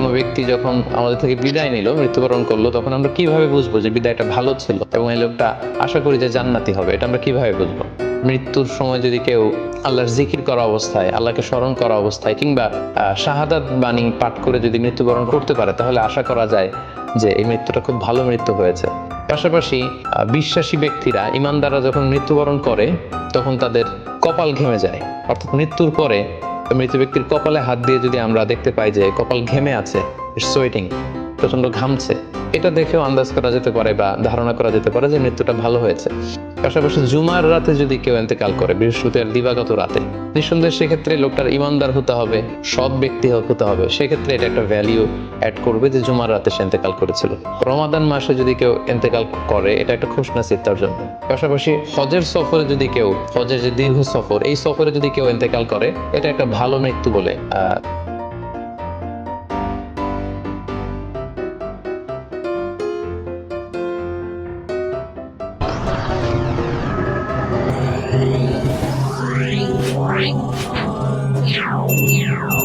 কোনো ব্যক্তি যখন আমাদের থেকে বিদায় নিল, মৃত্যুবরণ করলো, তখন আমরা কিভাবে বুঝবো যে বিদায়টা ভালো ছিল এবং এই লোকটা আশা করি যে জান্নাতি হবে? এটা আমরা কিভাবে বুঝবো? মৃত্যুর সময় যদি কেউ আল্লাহর জিকির করা অবস্থায়, আল্লাহকে স্মরণ করা অবস্থায় কিংবা শাহাদাত বাণী পাঠ করে যদি মৃত্যুবরণ করতে পারে, তাহলে আশা করা যায় যে এই মৃত্যুটা খুব ভালো মৃত্যু হয়েছে। পাশাপাশি বিশ্বাসী ব্যক্তিরা, ইমানদাররা যখন মৃত্যুবরণ করে তখন তাদের কপাল ঘেমে যায়, অর্থাৎ মৃত্যুর পরে মৃত ব্যক্তির কপালে হাত দিয়ে যদি আমরা দেখতে পাই যে কপাল ঘেমে আছে, সোয়েটিং, প্রচন্ড ঘামছে, এটা দেখেও আন্দাজ করা যেতে পারে বা ধারণা করা যেতে পারে যে মৃত্যুটা ভালো হয়েছে। পাশাপাশি জুমার রাতে যদি কেউ ইন্তেকাল করে, বৃহস্পতিবার দিবাগত রাতে, নিঃসন্দেহে সেক্ষেত্রে লোকটার ইমানদার হতে হবে, সৎ ব্যক্তি হতে হবে। সেক্ষেত্রে এটা একটা ভ্যালিউ অ্যাড করবে যে জুমার রাতে সে ইন্তেকাল করেছিল। রমাদান মাসে যদি কেউ ইন্তেকাল করে, এটা একটা খুশনসিব তার জন্য। পাশাপাশি হজের সফরে যদি কেউ, হজের যে দীর্ঘ সফর, এই সফরে যদি কেউ ইন্তেকাল করে, এটা একটা ভালো মৃত্যু বলে